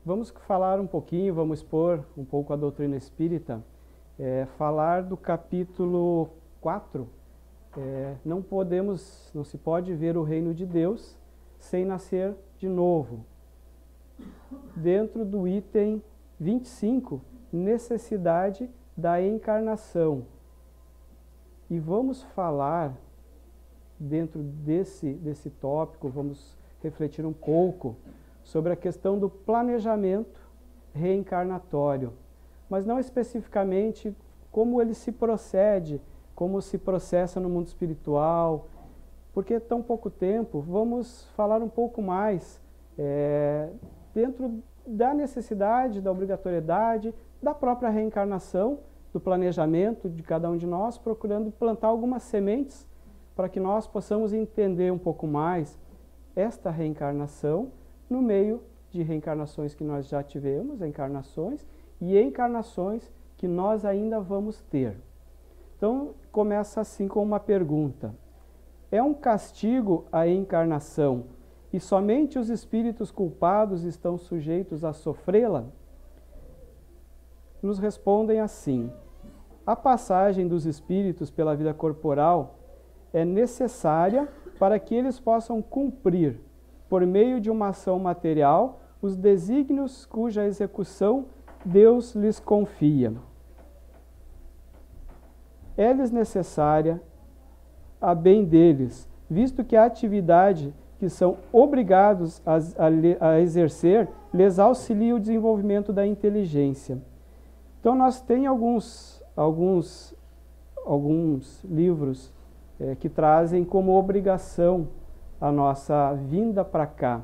Vamos falar um pouquinho, vamos expor um pouco a doutrina espírita, falar do capítulo 4. Não se pode ver o reino de Deus sem nascer de novo. Dentro do item 25, necessidade da encarnação. E vamos falar, dentro desse tópico, vamos refletir um pouco sobre a questão do planejamento reencarnatório, mas não especificamente como ele se procede, como se processa no mundo espiritual, porque é tão pouco tempo. Vamos falar um pouco mais dentro da necessidade, da obrigatoriedade, da própria reencarnação, do planejamento de cada um de nós, procurando plantar algumas sementes para que nós possamos entender um pouco mais esta reencarnação no meio de reencarnações que nós já tivemos, encarnações, e encarnações que nós ainda vamos ter. Então, começa assim com uma pergunta. É um castigo a encarnação e somente os espíritos culpados estão sujeitos a sofrê-la? Nos respondem assim: a passagem dos espíritos pela vida corporal é necessária para que eles possam cumprir, por meio de uma ação material, os desígnios cuja execução Deus lhes confia. É-lhes necessária a bem deles, visto que a atividade que são obrigados a exercer lhes auxilia o desenvolvimento da inteligência. Então, nós temos alguns livros que trazem como obrigação a nossa vinda para cá.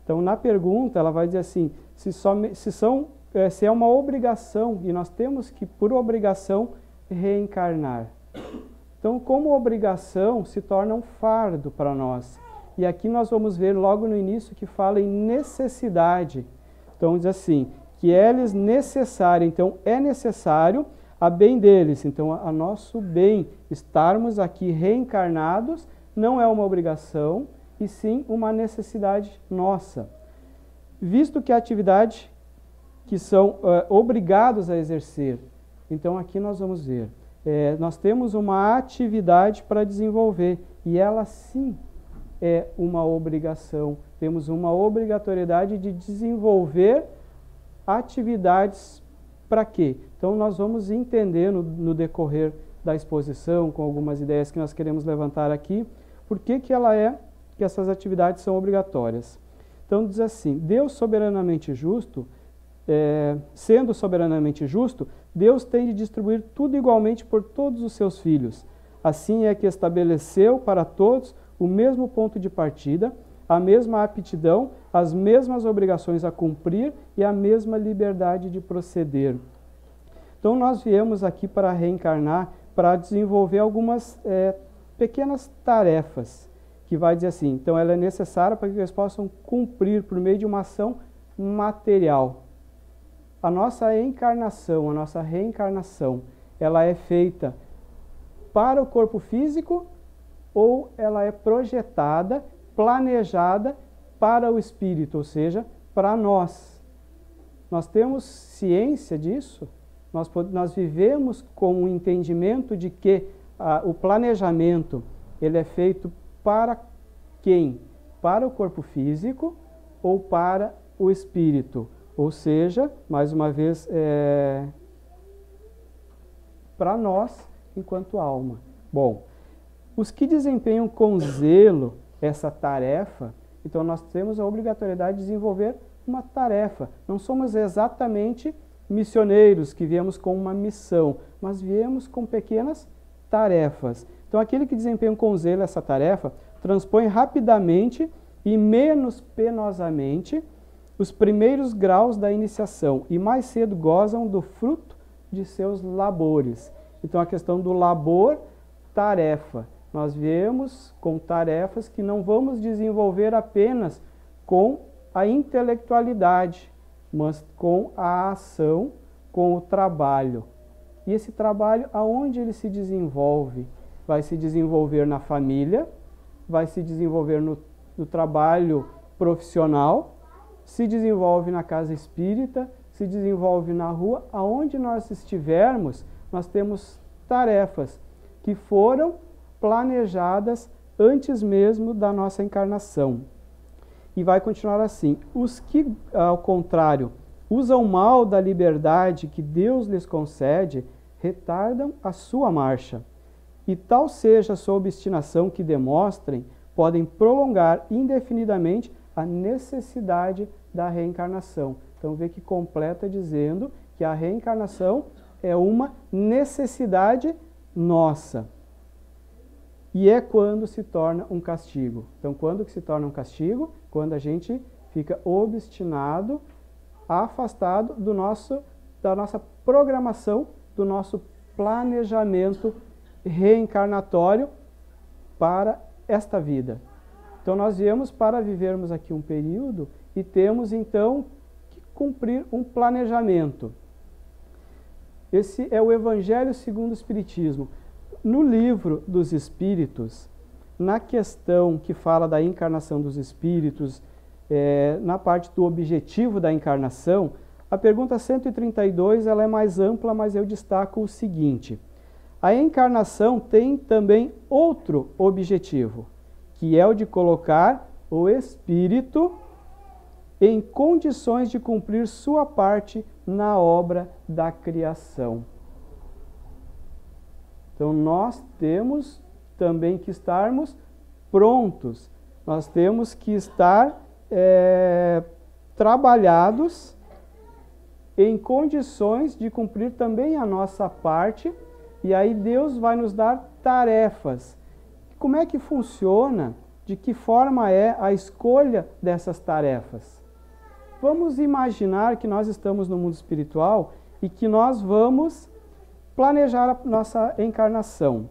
Então, na pergunta, ela vai dizer assim, se é uma obrigação, e nós temos que, por obrigação, reencarnar. Então, como obrigação, se torna um fardo para nós. E aqui nós vamos ver logo no início que fala em necessidade. Então, diz assim, que é-lhes necessário. Então, é necessário a bem deles. Então, a nosso bem, estarmos aqui reencarnados, não é uma obrigação, e sim uma necessidade nossa. Visto que a atividade que são obrigados a exercer. Então, aqui nós vamos ver. Nós temos uma atividade para desenvolver, e ela sim é uma obrigação. Temos uma obrigatoriedade de desenvolver atividades para quê? Então, nós vamos entender no decorrer da exposição, com algumas ideias que nós queremos levantar aqui, por que essas atividades são obrigatórias. Então, diz assim, Deus soberanamente justo, sendo soberanamente justo, Deus tem de distribuir tudo igualmente por todos os seus filhos. Assim é que estabeleceu para todos o mesmo ponto de partida, a mesma aptidão, as mesmas obrigações a cumprir e a mesma liberdade de proceder. Então, nós viemos aqui para reencarnar, para desenvolver algumas pequenas tarefas, que vai dizer assim, então ela é necessária para que eles possam cumprir por meio de uma ação material. A nossa encarnação, a nossa reencarnação, ela é feita para o corpo físico ou ela é projetada, planejada para o espírito, ou seja, para nós. Nós temos ciência disso, nós vivemos com o entendimento de que o planejamento ele é feito para quem? Para o corpo físico ou para o espírito? Ou seja, mais uma vez, para nós enquanto alma. Bom, os que desempenham com zelo essa tarefa, então nós temos a obrigatoriedade de desenvolver uma tarefa. Não somos exatamente missioneiros que viemos com uma missão, mas viemos com pequenas tarefas. Então, aquele que desempenha com zelo essa tarefa, transpõe rapidamente e menos penosamente os primeiros graus da iniciação e mais cedo gozam do fruto de seus labores. Então, a questão do labor, tarefa. Nós viemos com tarefas que não vamos desenvolver apenas com a intelectualidade, mas com a ação, com o trabalho. E esse trabalho, aonde ele se desenvolve? Vai se desenvolver na família, vai se desenvolver no trabalho profissional se desenvolve na casa espírita, se desenvolve na rua, aonde nós estivermos, nós temos tarefas que foram planejadas antes mesmo da nossa encarnação. E vai continuar assim. Os que, ao contrário, usam mal da liberdade que Deus lhes concede, retardam a sua marcha. E tal seja a sua obstinação que demonstrem, podem prolongar indefinidamente a necessidade da reencarnação. Então vê que completa dizendo que a reencarnação é uma necessidade nossa. E é quando se torna um castigo. Então quando que se torna um castigo? Quando a gente fica obstinado, afastado da nossa programação, do nosso planejamento reencarnatório para esta vida. Então nós viemos para vivermos aqui um período e temos então que cumprir um planejamento. Esse é o Evangelho segundo o Espiritismo. No livro dos Espíritos, na questão que fala da encarnação dos espíritos, na parte do objetivo da encarnação, a pergunta 132 ela é mais ampla, mas eu destaco o seguinte: a encarnação tem também outro objetivo, que é o de colocar o espírito em condições de cumprir sua parte na obra da criação. Então nós temos também que estarmos prontos, nós temos que estar trabalhados em condições de cumprir também a nossa parte, e aí Deus vai nos dar tarefas. Como é que funciona? De que forma é a escolha dessas tarefas? Vamos imaginar que nós estamos no mundo espiritual e que nós vamos planejar a nossa encarnação.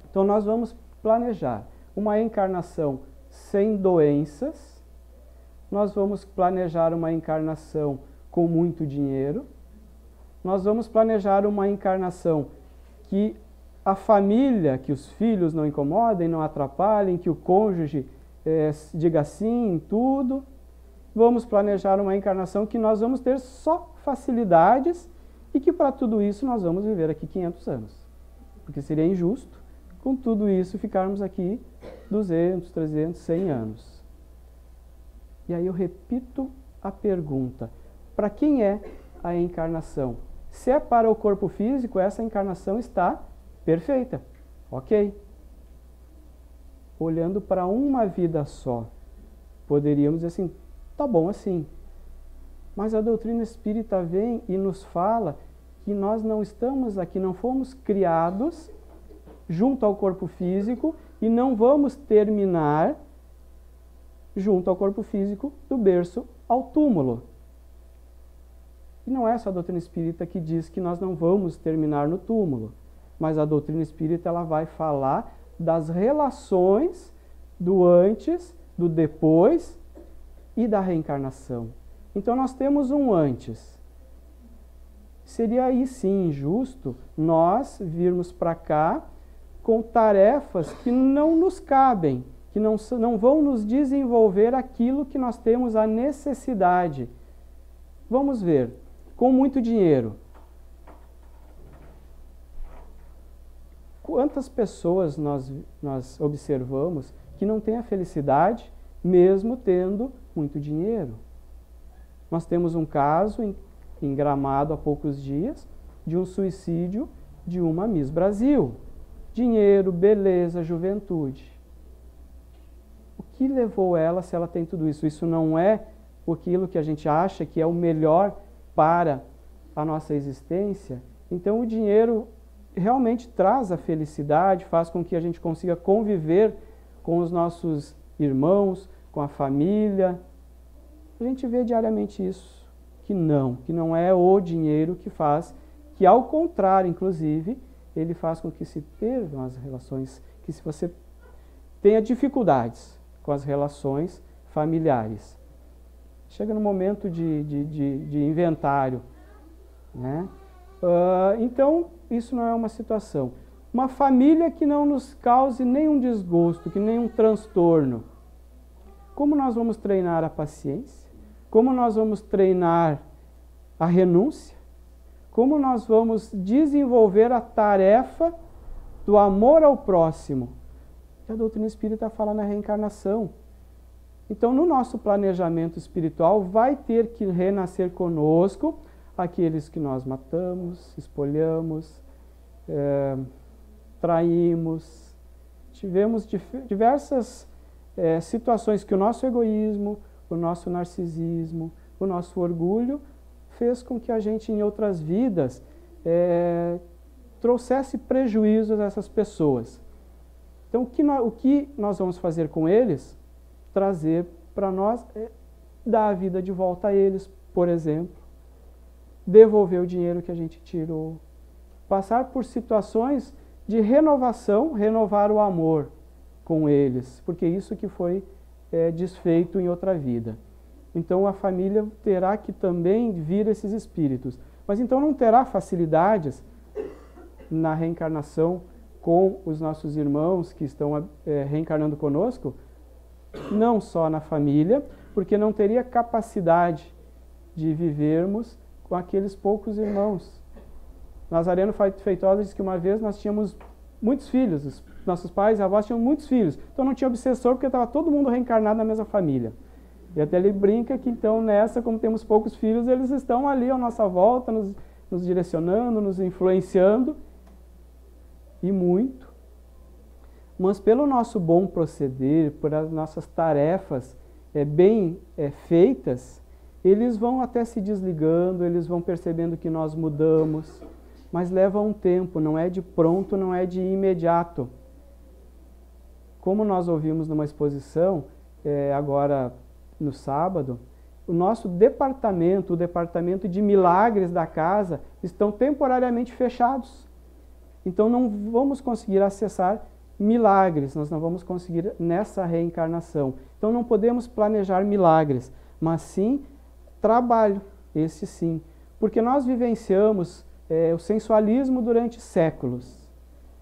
Então nós vamos planejar uma encarnação sem doenças, nós vamos planejar uma encarnação com muito dinheiro, nós vamos planejar uma encarnação que a família, que os filhos não incomodem, não atrapalhem, que o cônjuge diga sim em tudo. Vamos planejar uma encarnação que nós vamos ter só facilidades e que para tudo isso nós vamos viver aqui 500 anos. Porque seria injusto, com tudo isso, ficarmos aqui 200, 300, 100 anos. E aí eu repito a pergunta: para quem é a encarnação? Se é para o corpo físico, essa encarnação está perfeita, ok. Olhando para uma vida só, poderíamos dizer assim, tá bom assim. Mas a doutrina espírita vem e nos fala que nós não estamos aqui, não fomos criados junto ao corpo físico e não vamos terminar junto ao corpo físico do berço ao túmulo. E não é só a doutrina espírita que diz que nós não vamos terminar no túmulo, mas a doutrina espírita ela vai falar das relações do antes, do depois e da reencarnação. Então nós temos um antes. Seria aí sim injusto nós virmos para cá com tarefas que não nos cabem, que não vão nos desenvolver aquilo que nós temos a necessidade. Vamos ver, com muito dinheiro. Quantas pessoas nós observamos que não têm a felicidade mesmo tendo muito dinheiro? Nós temos um caso em Gramado há poucos dias de um suicídio de uma Miss Brasil. Dinheiro, beleza, juventude. O que levou ela se ela tem tudo isso? Isso não é aquilo que a gente acha que é o melhor para a nossa existência? Então o dinheiro realmente traz a felicidade, faz com que a gente consiga conviver com os nossos irmãos, com a família. A gente vê diariamente isso, que não é o dinheiro que faz, que ao contrário, inclusive, ele faz com que se percam as relações, que se você tenha dificuldades com as relações familiares. Chega no momento de inventário, né? Então, isso não é uma situação. Uma família que não nos cause nenhum desgosto, que nenhum transtorno. Como nós vamos treinar a paciência? como nós vamos treinar a renúncia, como nós vamos desenvolver a tarefa do amor ao próximo. A doutrina espírita fala na reencarnação. Então, no nosso planejamento espiritual, vai ter que renascer conosco aqueles que nós matamos, espolhamos, traímos. Tivemos diversas situações que o nosso egoísmo, o nosso narcisismo, o nosso orgulho fez com que a gente, em outras vidas, trouxesse prejuízos a essas pessoas. Então, o que nós vamos fazer com eles? Trazer para nós, dar a vida de volta a eles, por exemplo, devolver o dinheiro que a gente tirou, passar por situações de renovação, renovar o amor com eles, porque isso que foi desfeito em outra vida. Então a família terá que também vir esses espíritos, mas então não terá facilidades na reencarnação com os nossos irmãos que estão reencarnando conosco, não só na família, porque não teria capacidade de vivermos com aqueles poucos irmãos. Nazareno Feitosa diz que uma vez nós tínhamos muitos filhos, os nossos pais e avós tinham muitos filhos, então não tinha obsessor porque estava todo mundo reencarnado na mesma família. E até ele brinca que então nessa, como temos poucos filhos, eles estão ali à nossa volta, nos direcionando, nos influenciando, e muito. Mas pelo nosso bom proceder, por as nossas tarefas bem feitas, eles vão até se desligando, eles vão percebendo que nós mudamos, mas leva um tempo, não é de pronto, não é de imediato. Como nós ouvimos numa exposição, agora no sábado, o nosso departamento, o departamento de milagres da casa, estão temporariamente fechados. Então não vamos conseguir acessar milagres, nós não vamos conseguir nessa reencarnação. Então não podemos planejar milagres, mas sim trabalho, esse sim. Porque nós vivenciamos o sensualismo durante séculos.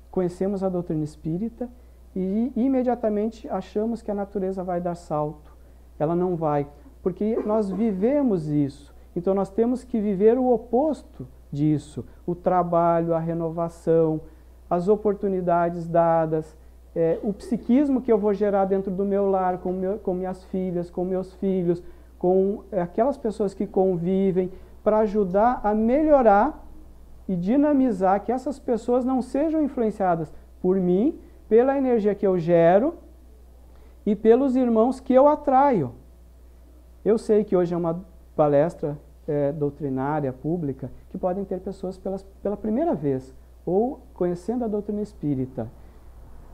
Conhecemos a doutrina espírita e imediatamente achamos que a natureza vai dar salto. Ela não vai, porque nós vivemos isso. Então nós temos que viver o oposto disso. O trabalho, a renovação, as oportunidades dadas, o psiquismo que eu vou gerar dentro do meu lar, com minhas filhas, com meus filhos, com aquelas pessoas que convivem, para ajudar a melhorar e dinamizar que essas pessoas não sejam influenciadas por mim, pela energia que eu gero e pelos irmãos que eu atraio. Eu sei que hoje é uma palestra doutrinária, pública, que podem ter pessoas pela primeira vez, ou conhecendo a doutrina espírita.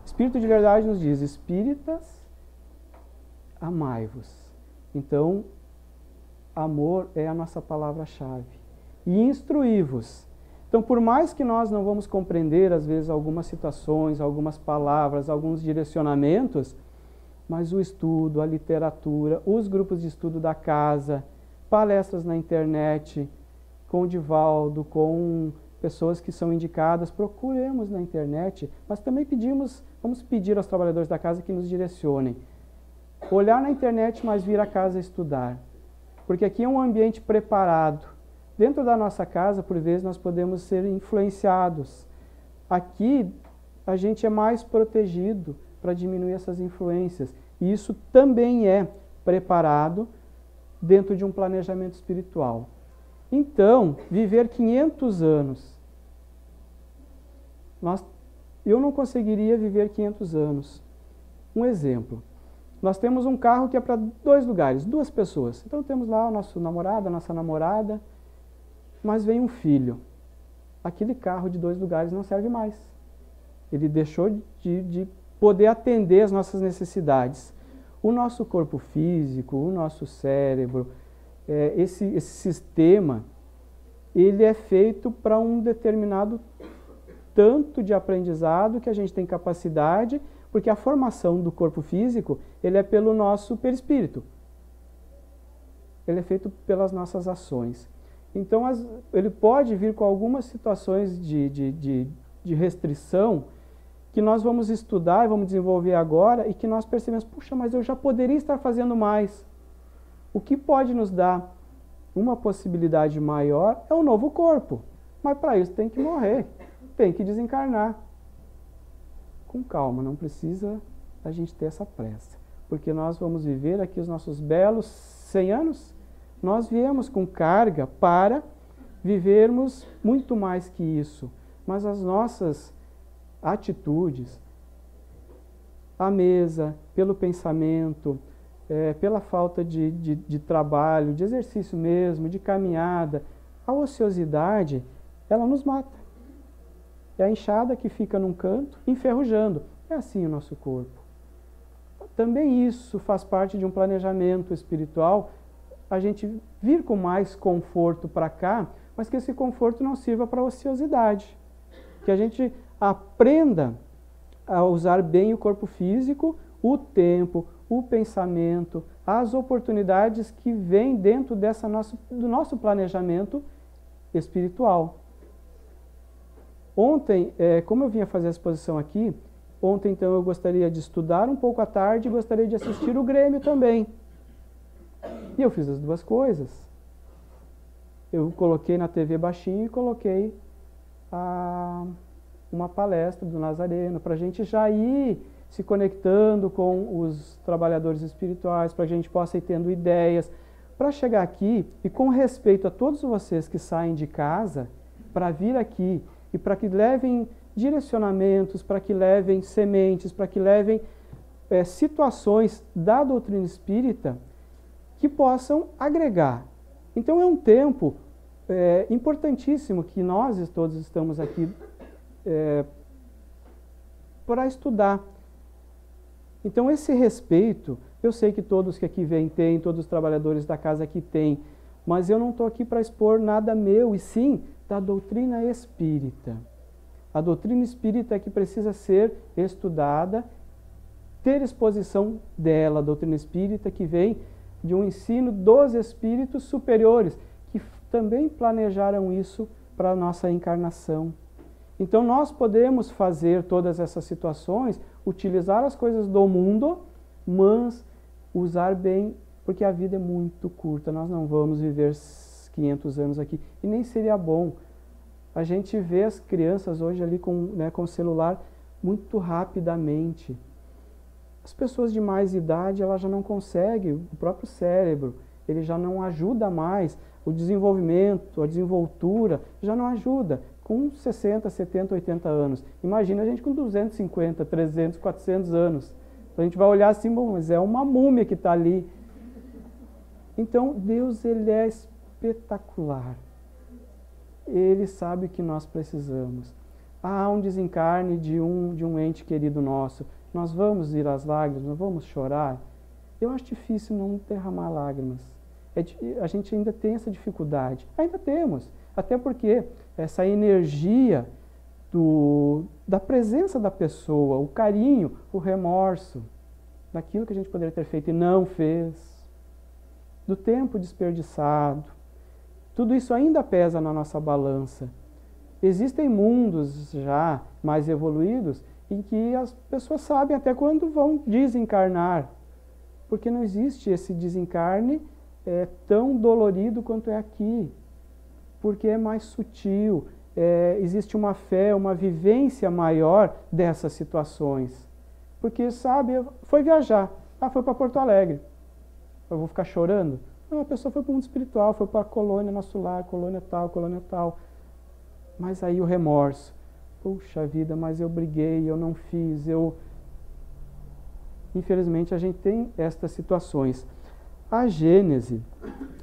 Espírito de Verdade nos diz: espíritas, amai-vos. Então, amor é a nossa palavra-chave. E instruí-vos. Então, por mais que nós não vamos compreender, às vezes, algumas situações, algumas palavras, alguns direcionamentos, mas o estudo, a literatura, os grupos de estudo da casa, palestras na internet, com o Divaldo, com pessoas que são indicadas, procuremos na internet, mas também vamos pedir aos trabalhadores da casa que nos direcionem. Olhar na internet, mas vir à casa estudar. Porque aqui é um ambiente preparado. Dentro da nossa casa, por vezes, nós podemos ser influenciados. Aqui, a gente é mais protegido para diminuir essas influências. E isso também é preparado dentro de um planejamento espiritual. Então, viver 500 anos. Eu não conseguiria viver 500 anos. Um exemplo. Nós temos um carro que é para 2 lugares, 2 pessoas. Então temos lá o nosso namorado, a nossa namorada, mas vem um filho. Aquele carro de 2 lugares não serve mais. Ele deixou de poder atender as nossas necessidades. O nosso corpo físico, o nosso cérebro, esse sistema, ele é feito para um determinado tanto de aprendizado que a gente tem capacidade, porque a formação do corpo físico, ele é pelo nosso perispírito. Ele é feito pelas nossas ações. Então, ele pode vir com algumas situações de restrição que nós vamos estudar e vamos desenvolver agora e que nós percebemos, puxa, mas eu já poderia estar fazendo mais. O que pode nos dar uma possibilidade maior é um novo corpo. Mas para isso tem que morrer, tem que desencarnar. Com calma, não precisa a gente ter essa pressa. Porque nós vamos viver aqui os nossos belos 100 anos. Nós viemos com carga para vivermos muito mais que isso. Mas as nossas atitudes, à mesa, pelo pensamento, pela falta de trabalho, de exercício mesmo, de caminhada, a ociosidade, ela nos mata. É a enxada que fica num canto, enferrujando. É assim o nosso corpo. Também isso faz parte de um planejamento espiritual, a gente vir com mais conforto para cá, mas que esse conforto não sirva para ociosidade. Que a gente aprenda a usar bem o corpo físico, o tempo, o pensamento, as oportunidades que vêm dentro do nosso planejamento espiritual. Ontem, como eu vinha fazer a exposição aqui, ontem então eu gostaria de estudar um pouco à tarde e gostaria de assistir o Grêmio também. E eu fiz as duas coisas. Eu coloquei na TV baixinho e coloquei uma palestra do Nazareno, para a gente já ir se conectando com os trabalhadores espirituais, para que a gente possa ir tendo ideias, para chegar aqui e com respeito a todos vocês que saem de casa, para vir aqui e para que levem direcionamentos, para que levem sementes, para que levem situações da doutrina espírita que possam agregar. Então é um tempo importantíssimo que nós todos estamos aqui para estudar. Então esse respeito, eu sei que todos que aqui vêm têm, todos os trabalhadores da casa aqui têm, mas eu não estou aqui para expor nada meu, e sim da doutrina espírita. A doutrina espírita é que precisa ser estudada, ter exposição dela, a doutrina espírita que vem de um ensino dos espíritos superiores, que também planejaram isso para a nossa encarnação. Então nós podemos fazer todas essas situações, utilizar as coisas do mundo, mas usar bem, porque a vida é muito curta, nós não vamos viver 500 anos aqui, e nem seria bom. A gente vê as crianças hoje ali com o celular muito rapidamente. As pessoas de mais idade, ela já não consegue, o próprio cérebro, ele já não ajuda mais, o desenvolvimento, a desenvoltura, já não ajuda. Com 60, 70, 80 anos. Imagina a gente com 250, 300, 400 anos. Então a gente vai olhar assim, bom, mas é uma múmia que está ali. Então Deus, ele é espetacular. Ele sabe o que nós precisamos. Há um desencarne de um ente querido nosso. Nós vamos ir às lágrimas, nós vamos chorar. Eu acho difícil não derramar lágrimas. A gente ainda tem essa dificuldade. Ainda temos. Até porque essa energia da presença da pessoa, o carinho, o remorso, daquilo que a gente poderia ter feito e não fez, do tempo desperdiçado, tudo isso ainda pesa na nossa balança. Existem mundos já mais evoluídos em que as pessoas sabem até quando vão desencarnar, porque não existe esse desencarne tão dolorido quanto é aqui, porque é mais sutil, existe uma fé, uma vivência maior dessas situações. Porque, sabe, foi viajar, foi para Porto Alegre, eu vou ficar chorando? Não, a pessoa foi para o mundo espiritual, foi para a colônia, nosso lar, colônia tal. Mas aí o remorso, puxa vida, mas eu briguei, eu não fiz, Infelizmente a gente tem estas situações. A Gênese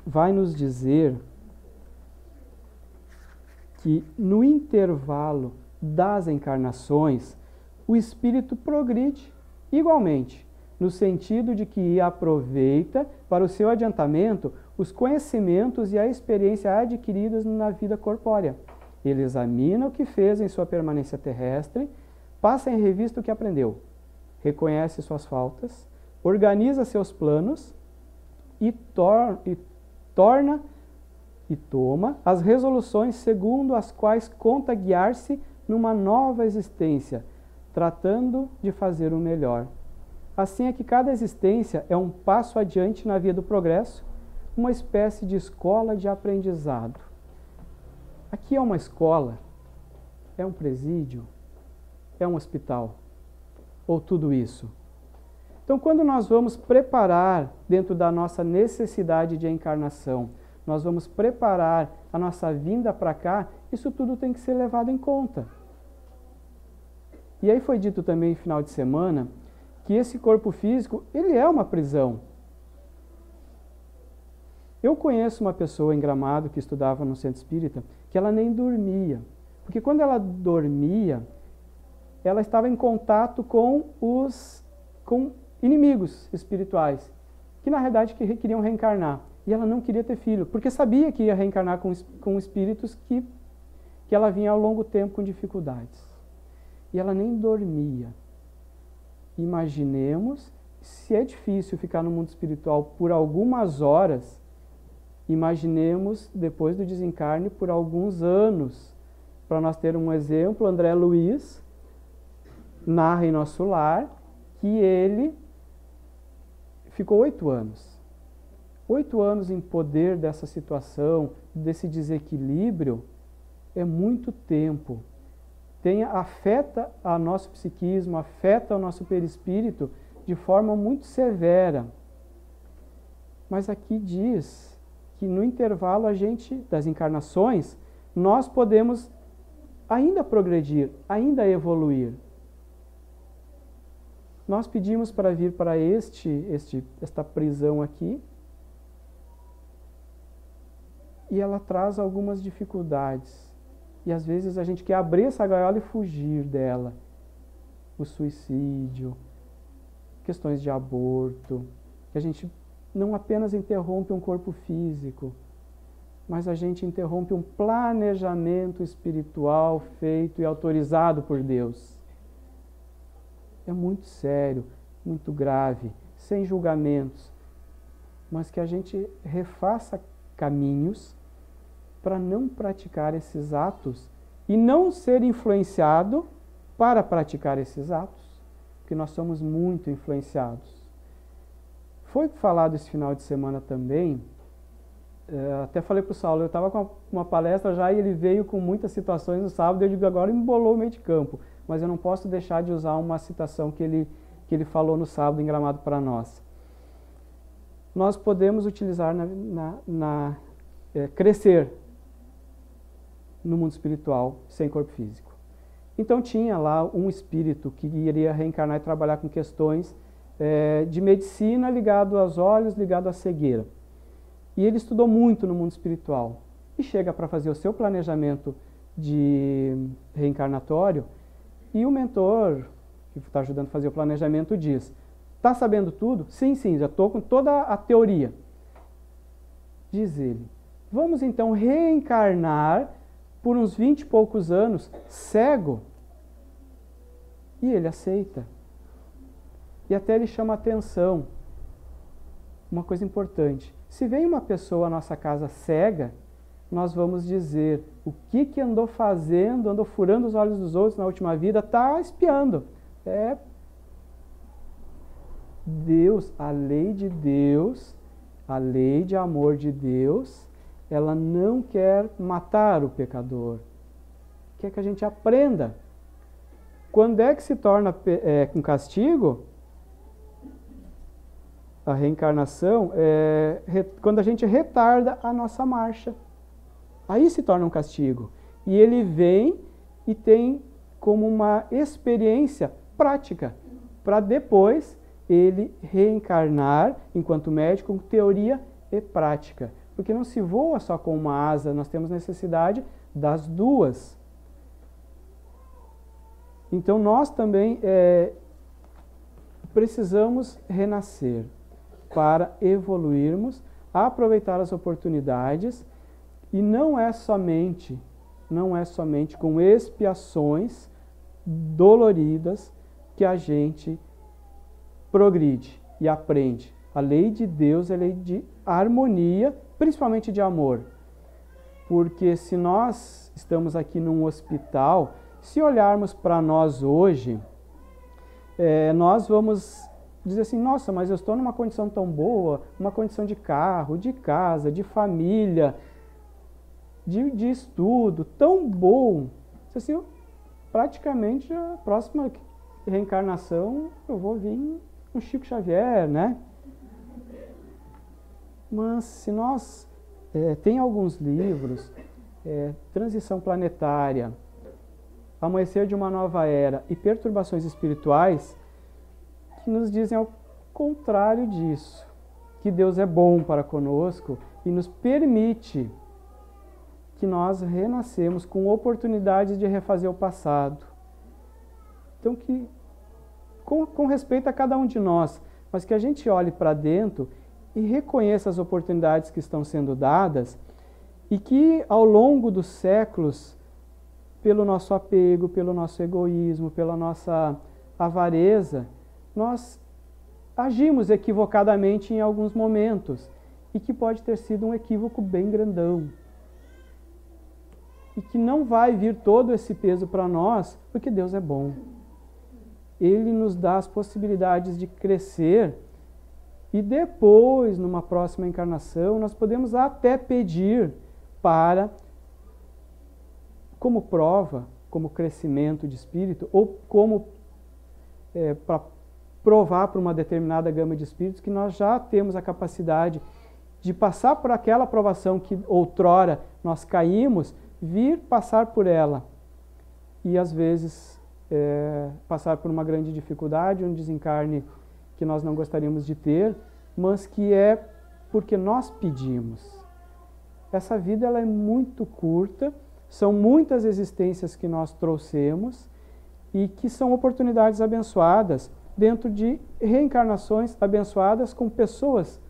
vai nos dizer que no intervalo das encarnações, o espírito progride igualmente, no sentido de que aproveita para o seu adiantamento os conhecimentos e a experiência adquiridas na vida corpórea. Ele examina o que fez em sua permanência terrestre, passa em revista o que aprendeu, reconhece suas faltas, organiza seus planos e toma as resoluções segundo as quais conta guiar-se numa nova existência, tratando de fazer o melhor. Assim é que cada existência é um passo adiante na via do progresso, uma espécie de escola de aprendizado. Aqui é uma escola, é um presídio, é um hospital, ou tudo isso. Então, quando nós vamos preparar, dentro da nossa necessidade de encarnação, nós vamos preparar a nossa vinda para cá, isso tudo tem que ser levado em conta. E aí foi dito também no final de semana que esse corpo físico, ele é uma prisão. Eu conheço uma pessoa em Gramado que estudava no centro espírita, que ela nem dormia. Porque quando ela dormia, ela estava em contato com inimigos espirituais, que na verdade queriam reencarnar. E ela não queria ter filho, porque sabia que ia reencarnar com espíritos que ela vinha ao longo tempo com dificuldades. E ela nem dormia. Imaginemos, se é difícil ficar no mundo espiritual por algumas horas, imaginemos depois do desencarne por alguns anos. Para nós ter um exemplo, André Luiz narra em Nosso Lar que ele ficou 8 anos. 8 anos em poder dessa situação, desse desequilíbrio, é muito tempo. Afeta o nosso psiquismo, afeta o nosso perispírito de forma muito severa. Mas aqui diz que no intervalo das encarnações, nós podemos ainda progredir, ainda evoluir. Nós pedimos para vir para esta prisão aqui, e ela traz algumas dificuldades. E às vezes a gente quer abrir essa gaiola e fugir dela. O suicídio, questões de aborto, que a gente não apenas interrompe um corpo físico, mas a gente interrompe um planejamento espiritual feito e autorizado por Deus. É muito sério, muito grave, sem julgamentos, mas que a gente refaça caminhos para não praticar esses atos e não ser influenciado para praticar esses atos, porque nós somos muito influenciados. Foi falado esse final de semana também, até falei para o Saulo, eu estava com uma palestra já e ele veio com muitas citações no sábado, eu digo, agora embolou o meio de campo, mas eu não posso deixar de usar uma citação que ele falou no sábado em Gramado para nós. Nós podemos utilizar crescer no mundo espiritual sem corpo físico. Então tinha lá um espírito que iria reencarnar e trabalhar com questões de medicina ligado aos olhos, ligado à cegueira. E ele estudou muito no mundo espiritual. E chega para fazer o seu planejamento de reencarnatório, e o mentor, que está ajudando a fazer o planejamento, diz: está sabendo tudo? Sim, já estou com toda a teoria. Diz ele: vamos então reencarnar por uns 20 e poucos anos, cego. E ele aceita. E até ele chama atenção. Uma coisa importante: se vem uma pessoa à nossa casa cega, nós vamos dizer o que andou fazendo, andou furando os olhos dos outros na última vida, está espiando. Deus, a lei de Deus, a lei de amor de Deus, ela não quer matar o pecador, quer que a gente aprenda. Quando é que se torna com castigo? A reencarnação quando a gente retarda a nossa marcha. Aí se torna um castigo. E ele vem e tem como uma experiência prática, para depois ele reencarnar enquanto médico com teoria e prática. Porque não se voa só com uma asa, nós temos necessidade das duas. Então nós também precisamos renascer para evoluirmos, aproveitar as oportunidades, e não é somente com expiações doloridas que a gente progride e aprende. A lei de Deus é lei de harmonia, principalmente de amor. Porque se nós estamos aqui num hospital, se olharmos para nós hoje, nós vamos dizer assim, nossa, mas eu estou numa condição tão boa, uma condição de carro, de casa, de família, de estudo, tão bom. Assim, praticamente a próxima reencarnação eu vou vir um Chico Xavier, né? Mas se nós... tem alguns livros, Transição Planetária, Amanhecer de uma Nova Era e Perturbações Espirituais, que nos dizem ao contrário disso, que Deus é bom para conosco e nos permite que nós renascemos com oportunidades de refazer o passado. Então, que com respeito a cada um de nós, mas que a gente olhe para dentro e reconheça as oportunidades que estão sendo dadas e que ao longo dos séculos, pelo nosso apego, pelo nosso egoísmo, pela nossa avareza, nós agimos equivocadamente em alguns momentos e que pode ter sido um equívoco bem grandão. E que não vai vir todo esse peso para nós, porque Deus é bom. Ele nos dá as possibilidades de crescer e depois, numa próxima encarnação, nós podemos até pedir para, como prova, como crescimento de espírito, ou como para provar para uma determinada gama de espíritos que nós já temos a capacidade de passar por aquela provação que outrora nós caímos, vir passar por ela e às vezes passar por uma grande dificuldade, um desencarne que nós não gostaríamos de ter, mas que é porque nós pedimos. Essa vida ela é muito curta, são muitas existências que nós trouxemos e que são oportunidades abençoadas dentro de reencarnações abençoadas com pessoas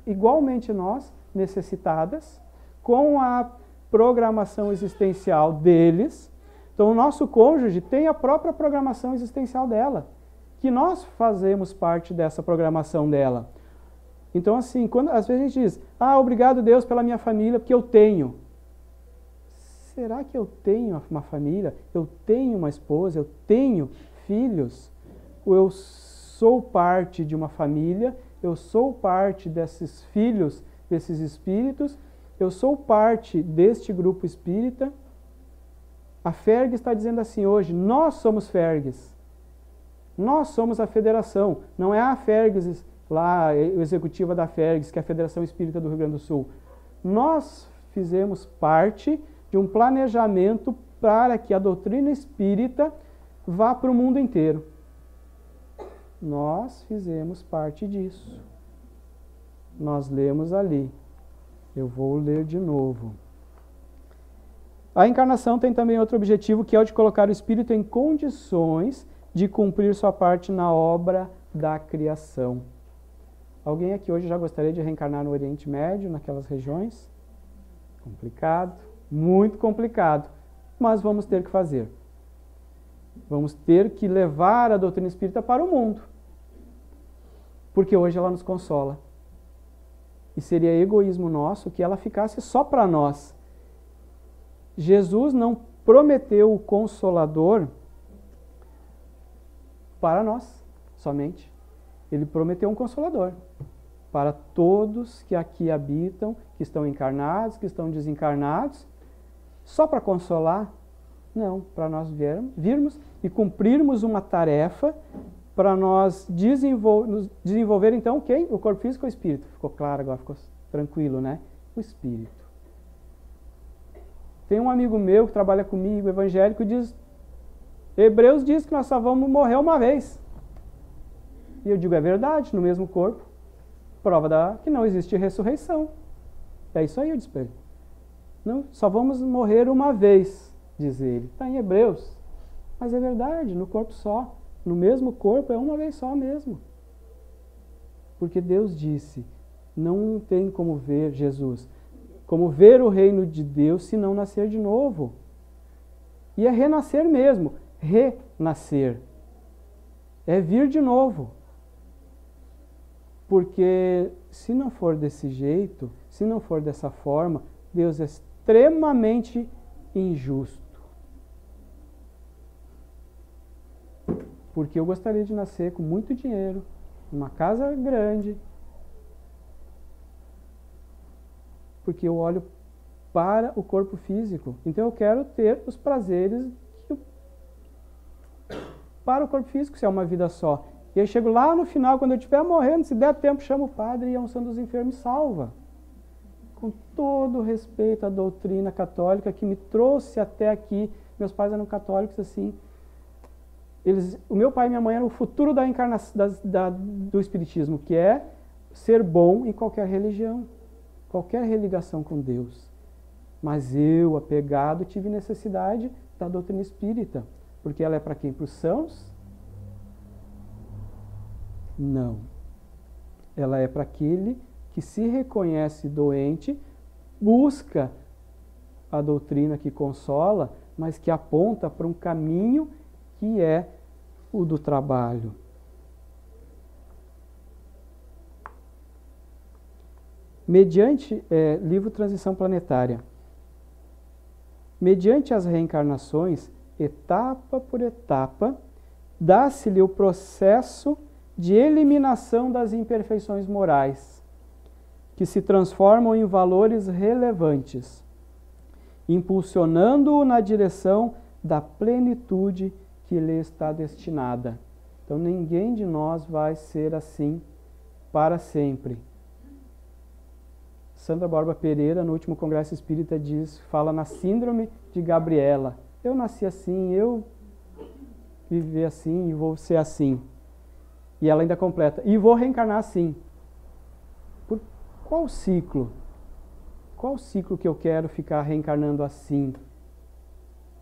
igualmente nós, necessitadas, com a programação existencial deles. Então, o nosso cônjuge tem a própria programação existencial dela, que nós fazemos parte dessa programação dela. Então, assim, às vezes a gente diz, obrigado Deus pela minha família, porque eu tenho. Será que eu tenho uma família? Eu tenho uma esposa? Eu tenho filhos? Ou eu sou parte de uma família? Eu sou parte desses filhos, desses espíritos? Eu sou parte deste grupo espírita? A FERG está dizendo assim hoje, nós somos FERGs. Nós somos a federação, não é a FERGs lá, a executiva da FERGs, que é a Federação Espírita do Rio Grande do Sul. Nós fizemos parte de um planejamento para que a doutrina espírita vá para o mundo inteiro. Nós fizemos parte disso. Nós lemos ali. Eu vou ler de novo. A encarnação tem também outro objetivo, que é o de colocar o espírito em condições de cumprir sua parte na obra da criação. Alguém aqui hoje já gostaria de reencarnar no Oriente Médio, naquelas regiões? Complicado, muito complicado, mas vamos ter que fazer. Vamos ter que levar a doutrina espírita para o mundo, porque hoje ela nos consola. E seria egoísmo nosso que ela ficasse só para nós. Jesus não prometeu o Consolador para nós, somente. Ele prometeu um Consolador para todos que aqui habitam, que estão encarnados, que estão desencarnados. Só para consolar? Não, para nós virmos e cumprirmos uma tarefa, para nós desenvolver então quem? O corpo físico ou o espírito? Ficou claro agora, ficou tranquilo, né? O espírito. Tem um amigo meu que trabalha comigo, evangélico, e diz, Hebreus diz que nós só vamos morrer uma vez. E eu digo, é verdade, no mesmo corpo. Prova que não existe ressurreição. É isso aí, eu disse para ele. Não, só vamos morrer uma vez, diz ele. Está em Hebreus. Mas é verdade, no corpo só. No mesmo corpo é uma vez só mesmo. Porque Deus disse, não tem como ver Jesus, como ver o reino de Deus se não nascer de novo. E é renascer mesmo, renascer. É vir de novo. Porque se não for desse jeito, se não for dessa forma, Deus é extremamente injusto. porque eu gostaria de nascer com muito dinheiro, numa casa grande, porque eu olho para o corpo físico. Então eu quero ter os prazeres para o corpo físico, se é uma vida só. E aí chego lá no final, quando eu estiver morrendo, se der tempo, chamo o padre e a unção dos enfermos salva. Com todo respeito à doutrina católica que me trouxe até aqui. Meus pais eram católicos assim. O meu pai e minha mãe eram o futuro da encarnação do espiritismo, que é ser bom em qualquer religião, qualquer religação com Deus. Mas eu, apegado, tive necessidade da doutrina espírita. Porque ela é para quem? Para os sãos? Não. Ela é para aquele que se reconhece doente, busca a doutrina que consola, mas que aponta para um caminho que é o do trabalho. Mediante, livro Transição Planetária. Mediante as reencarnações, etapa por etapa, dá-se-lhe o processo de eliminação das imperfeições morais, que se transformam em valores relevantes, impulsionando-o na direção da plenitude que lhe está destinada. Então ninguém de nós vai ser assim para sempre. Sandra Borba Pereira, no último Congresso Espírita, fala na síndrome de Gabriela. Eu nasci assim, eu vivi assim e vou ser assim. E ela ainda completa, e vou reencarnar assim. Por qual ciclo? Qual ciclo que eu quero ficar reencarnando assim?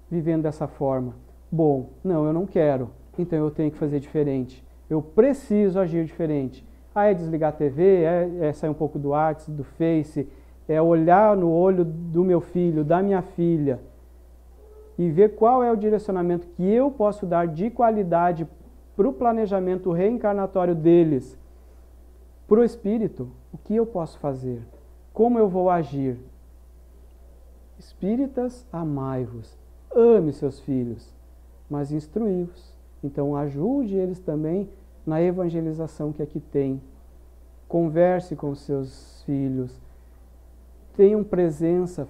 Vivendo dessa forma? Bom, não, eu não quero. Então eu tenho que fazer diferente. Eu preciso agir diferente. É desligar a TV, é sair um pouco do WhatsApp, do Face, é olhar no olho do meu filho, da minha filha, e ver qual é o direcionamento que eu posso dar de qualidade para o planejamento reencarnatório deles, para o espírito. O que eu posso fazer? Como eu vou agir? Espíritas, amai-vos, ame seus filhos, mas instruí-os. Então ajude eles também na evangelização que aqui tem. Converse com seus filhos. Tenham presença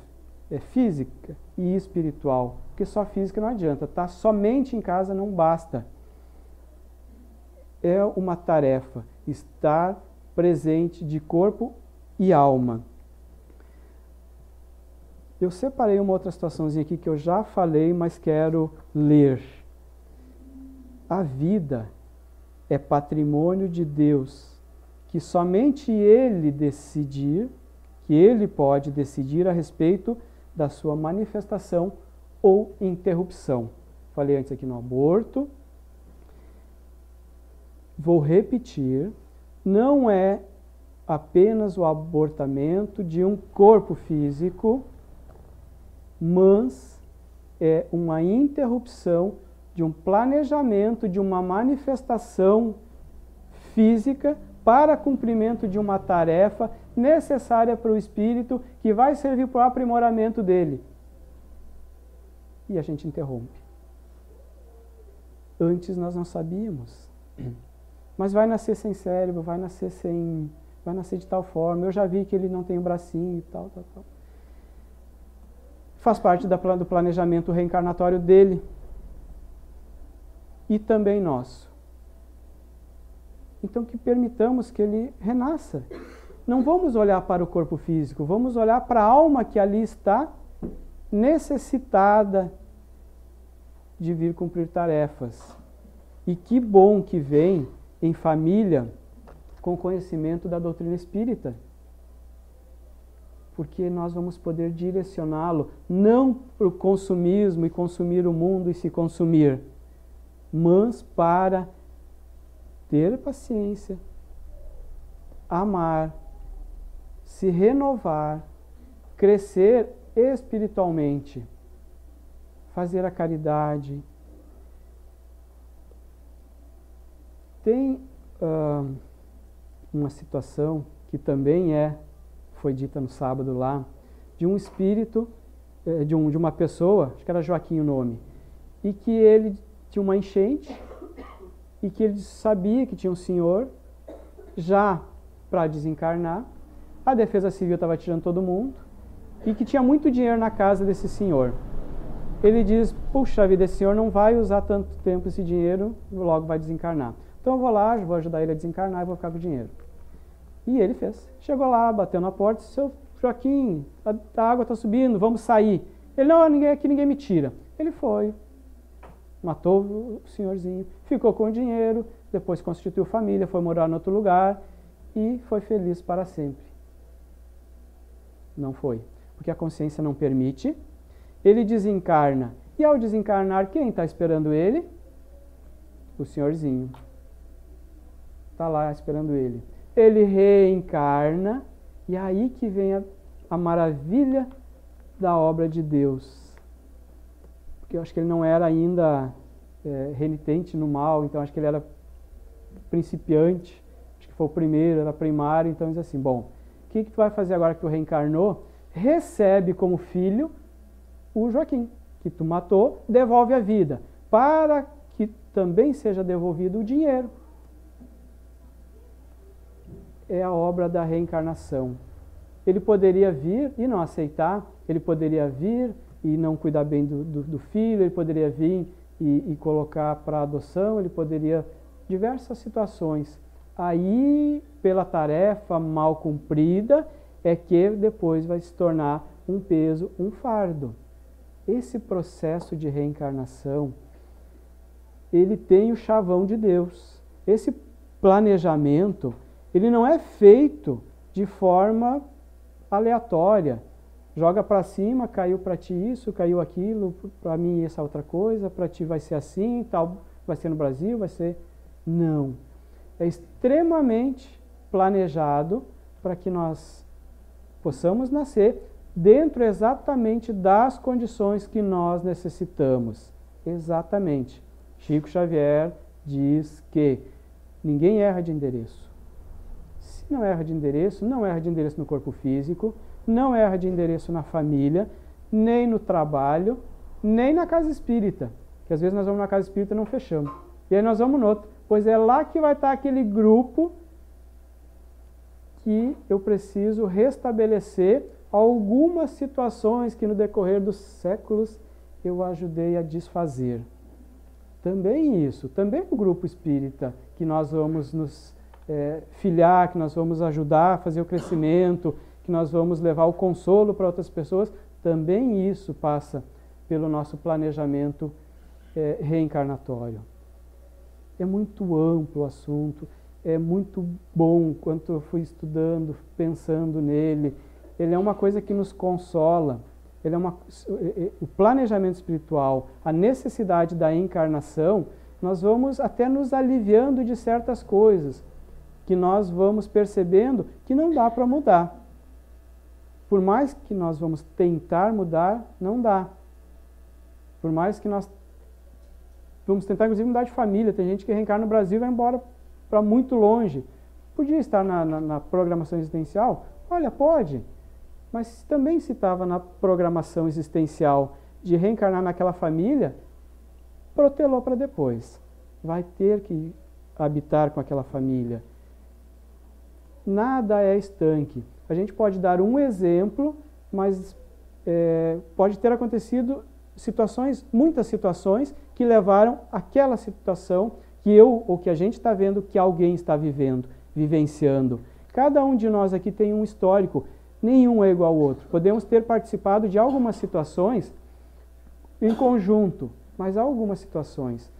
física e espiritual. Porque só física não adianta, tá? Somente em casa não basta. É uma tarefa estar presente de corpo e alma. Eu separei uma outra situaçãozinha aqui que eu já falei, mas quero ler. A vida é patrimônio de Deus, que somente Ele decidir, que Ele pode decidir a respeito da sua manifestação ou interrupção. Falei antes aqui no aborto. Vou repetir, não é apenas o abortamento de um corpo físico, mas é uma interrupção de um planejamento, de uma manifestação física para cumprimento de uma tarefa necessária para o espírito que vai servir para o aprimoramento dele. E a gente interrompe. Antes nós não sabíamos. Mas vai nascer sem cérebro, vai nascer de tal forma. Eu já vi que ele não tem um bracinho e tal. Faz parte do planejamento reencarnatório dele. E também nosso. Então que permitamos que ele renasça. Não vamos olhar para o corpo físico, vamos olhar para a alma que ali está necessitada de vir cumprir tarefas. E que bom que vem em família com conhecimento da doutrina espírita. Porque nós vamos poder direcioná-lo não para o consumismo e consumir o mundo e se consumir, mas para ter paciência, amar, se renovar, crescer espiritualmente, fazer a caridade. Tem uma situação que também foi dita no sábado lá, de um espírito, de uma pessoa, acho que era Joaquim o nome, e que ele tinha uma enchente e que ele sabia que tinha um senhor já para desencarnar, a Defesa Civil estava tirando todo mundo, e que tinha muito dinheiro na casa desse senhor. Ele diz, puxa vida, esse senhor não vai usar tanto tempo esse dinheiro, logo vai desencarnar. Então eu vou lá, vou ajudar ele a desencarnar e vou ficar com o dinheiro. E ele fez. Chegou lá, bateu na porta, seu Joaquim, a água está subindo, vamos sair. Ele, não, aqui ninguém me tira. Ele foi, matou o senhorzinho, ficou com o dinheiro, depois constituiu família, foi morar em outro lugar e foi feliz para sempre. Não foi, porque a consciência não permite. Ele desencarna. E ao desencarnar, quem está esperando ele? O senhorzinho. Está lá esperando ele. Ele reencarna, e aí que vem a maravilha da obra de Deus. Porque eu acho que ele não era ainda renitente no mal, então acho que ele era principiante, acho que foi o primeiro, era primário, então diz assim, bom, o que tu vai fazer agora que tu reencarnou? Recebe como filho o Joaquim, que tu matou, devolve a vida, para que também seja devolvido o dinheiro. É a obra da reencarnação. Ele poderia vir e não aceitar, ele poderia vir e não cuidar bem do filho, ele poderia vir e colocar para adoção, ele poderia... diversas situações. Aí, pela tarefa mal cumprida, é que depois vai se tornar um peso, um fardo. Esse processo de reencarnação, ele tem o chavão de Deus. Esse planejamento, ele não é feito de forma aleatória. Joga para cima, caiu para ti isso, caiu aquilo, para mim essa outra coisa, para ti vai ser assim, tal, vai ser no Brasil, vai ser... Não. É extremamente planejado para que nós possamos nascer dentro exatamente das condições que nós necessitamos. Exatamente. Chico Xavier diz que ninguém erra de endereço. Se não erra de endereço, não erra de endereço no corpo físico, não erra de endereço na família, nem no trabalho, nem na casa espírita. Que às vezes nós vamos na casa espírita e não fechamos. E aí nós vamos no outro. Pois é lá que vai estar aquele grupo que eu preciso restabelecer algumas situações que no decorrer dos séculos eu ajudei a desfazer. Também isso, também o grupo espírita que nós vamos nos filiar, que nós vamos ajudar a fazer o crescimento, que nós vamos levar o consolo para outras pessoas, também isso passa pelo nosso planejamento reencarnatório. É muito amplo o assunto, é muito bom quanto eu fui estudando, pensando nele. Ele é uma coisa que nos consola, ele o planejamento espiritual, a necessidade da encarnação, nós vamos até nos aliviando de certas coisas, que nós vamos percebendo que não dá para mudar. Por mais que nós vamos tentar mudar, não dá. Por mais que nós vamos tentar, inclusive, mudar de família. Tem gente que reencarna no Brasil e vai embora para muito longe. Podia estar na programação existencial? Olha, pode. Mas também se estava na programação existencial de reencarnar naquela família, protelou para depois. Vai ter que habitar com aquela família. Nada é estanque. A gente pode dar um exemplo, mas pode ter acontecido situações, muitas situações, que levaram àquela situação que eu ou que a gente está vendo que alguém está vivendo, vivenciando. Cada um de nós aqui tem um histórico, nenhum é igual ao outro. Podemos ter participado de algumas situações em conjunto, mas há algumas situações.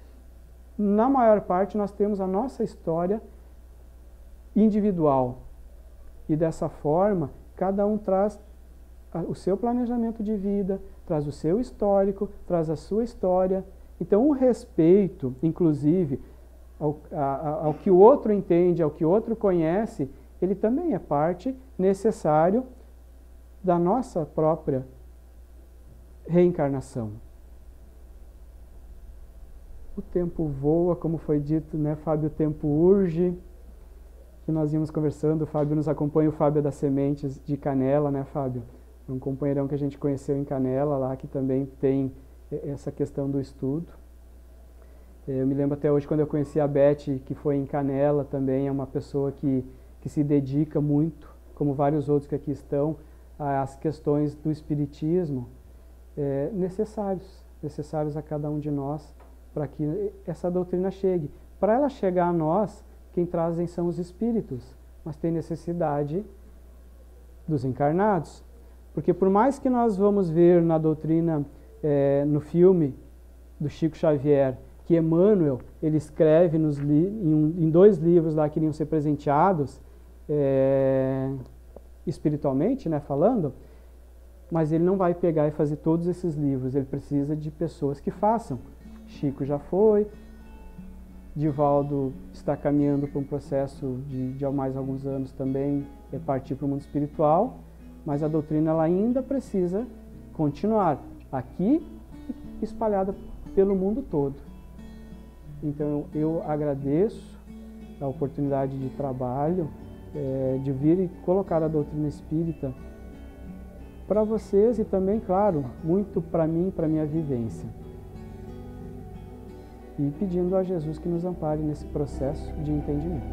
Na maior parte nós temos a nossa história individual. E dessa forma, cada um traz o seu planejamento de vida, traz o seu histórico, traz a sua história. Então, o respeito, inclusive, ao que o outro entende, ao que o outro conhece, ele também é parte necessário da nossa própria reencarnação. O tempo voa, como foi dito, né, Fábio? O tempo urge. Que nós íamos conversando, o Fábio nos acompanha, o Fábio é das Sementes de Canela, né, Fábio? Um companheirão que a gente conheceu em Canela lá, que também tem essa questão do estudo. Eu me lembro até hoje quando eu conheci a Beth, que foi em Canela também, é uma pessoa que se dedica muito, como vários outros que aqui estão, às questões do espiritismo, necessários a cada um de nós, para que essa doutrina chegue. Para ela chegar a nós, quem trazem são os espíritos, mas tem necessidade dos encarnados. Porque por mais que nós vamos ver na doutrina, no filme do Chico Xavier, que Emmanuel, ele escreve em 2 livros lá que iriam ser presenteados, espiritualmente, né, falando, mas ele não vai pegar e fazer todos esses livros, ele precisa de pessoas que façam. Chico já foi, Divaldo está caminhando para um processo de mais alguns anos também, partir para o mundo espiritual, mas a doutrina ela ainda precisa continuar aqui, espalhada pelo mundo todo. Então eu agradeço a oportunidade de trabalho, de vir e colocar a doutrina espírita para vocês e também, claro, muito para mim, para a minha vivência. E pedindo a Jesus que nos ampare nesse processo de entendimento.